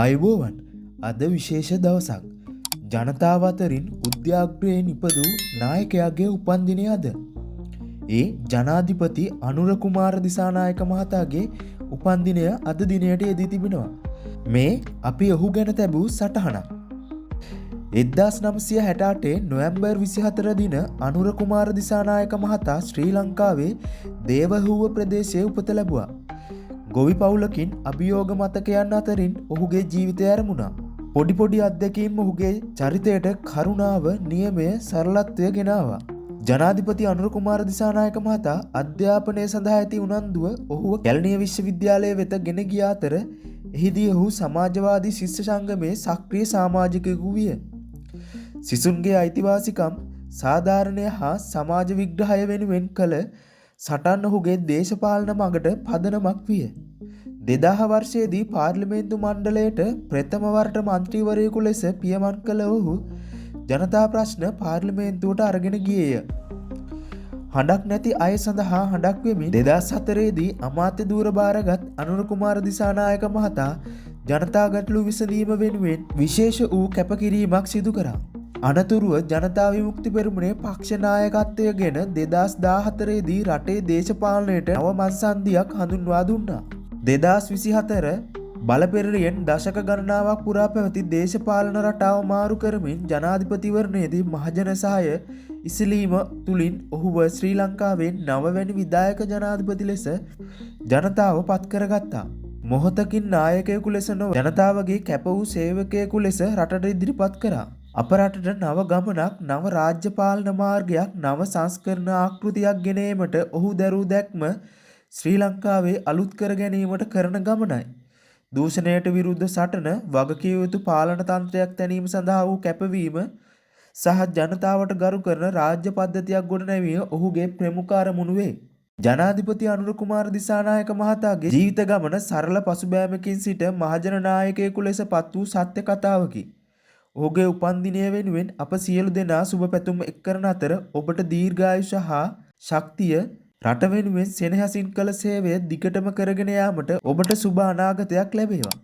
අයිබෝවන් අද විශේෂ දවසක්. ජනතාව අතරින් උද්‍යාග්‍රයෙන් නිපදූ නායකයාගේ උපන්දිනය අද. ඒ ජනාධිපති අනුර කුමාර දිසානායක මහතාගේ උපන්දිනය අද දිනයට යෙදී තිබෙනවා. මේ අපි ඔහු ගැන තැබූ සටහනක්. 1968 නොවැම්බර් 24 දින අනුර කුමාර දිසානායක මහතා ශ්‍රී ලංකාවේ දේවහුව ප්‍රදේශයේ උපත ලැබුවා. ගොවි පවුලකින් අභියෝග මතකයන් අතරින් ඔහුගේ ජීවිතය ඇරඹුණා. පොඩි අත්දැකීම් ඔහුගේ චරිතයට කරුණාව, නියමය, සරලත්වය ගෙනාවා. ජනාධිපති අනුර කුමාර දිසානායක මහතා අධ්‍යාපනය සඳහා ඇති උනන්දුව ඔහුව කැලණිය විශ්වවිද්‍යාලය වෙත ගෙන ගිය අතර එහිදී ඔහු සමාජවාදී ශිෂ්‍ය සංගමයේ සක්‍රිය සමාජිකයෙකු විය. සිසුන්ගේ අයිතිවාසිකම්, සාධාරණය හා සමාජ විග්‍රහය වෙනුවෙන් කළ සටන් ඔහුගේ දේශපාලන මඟට පදනමක් විය. 2000 වර්ෂයේදී පාර්ලිමේන්තු මණ්ඩලයට ප්‍රථම වරට මන්ත්‍රීවරයෙකු ලෙස පියමන් කළ ඔහු ජනතා ප්‍රශ්න පාර්ලිමේන්තුවට අරගෙන ගියේය. හඬක් නැති අය සඳහා හඬක් වෙමින් 2004දී අමාත්‍ය ධූර භාරගත් අනුර කුමාර දිසානායක මහතා ජනතා ගැටළු විසඳීම වෙනුවෙන් විශේෂ වූ කැපකිරීමක් සිදු කරා. අනතුරුව ජනතා විමුක්ති පෙරමුණේ පක්ෂ නායකත්වය ගෙන 2014දී රටේ දේශපාලනයට නව මංසන්දියක් හඳුන්වා දුන්නා. 2024 බලපෙරළියෙන් දශක ගණනාවක් පුරා පැවති දේශපාලන රටාව මාරු කරමින් ජනාධිපතිවරණයේදී මහජන සහාය ඉසිලීම තුලින් ඔහුව ශ්‍රී ලංකාවේ නවවැනි විධායක ජනාධිපති ලෙස ජනතාව පත් කරගත්තා. මොහොතකින් නායකයෙකු ලෙස නොව ජනතාවගේ කැප වූ සේවකයෙකු ලෙස රටට ඉදිරිපත් කරා. අප රටට නව ගමනක්, නව රාජ්‍ය පාලන මාර්ගයක්, නව සංස්කරණ ආකෘතියක් ගෙන ඒමට ඔහු දැරූ දැක්ම ශ්‍රී ලංකාවේ අලුත් කර ගැනීමට කරන ගමනයි. දූෂණයට විරුද්ධ සටන, වගකිව යුතු පාලන තන්ත්‍රයක් තැනීම සඳහා වූ කැපවීම සහ ජනතාවට ගරු කරන රාජ්‍ය පද්ධතියක් ගොඩනැවීම ඔහුගේ ප්‍රමුඛ අරමුණු වේ. ජනාධිපති අනුර කුමාර දිසානායක මහතාගේ ජීවිත ගමන සරල පසුබෑමකින් සිට මහජන නායකයෙකු ලෙස පත් වූ සත්‍ය කතාවකි. ඔහුගේ උපන්දිනය වෙනුවෙන් අප සියලු දෙනා සුබ පැතුම් එක් කරන අතර ඔබට දීර්ඝායුෂ හා ශක්තිය, රට වෙනුවෙන් සෙනෙහසින් කළ සේවය දිගටම කරගෙන යාමට ඔබට සුබ අනාගතයක් ලැබේවා.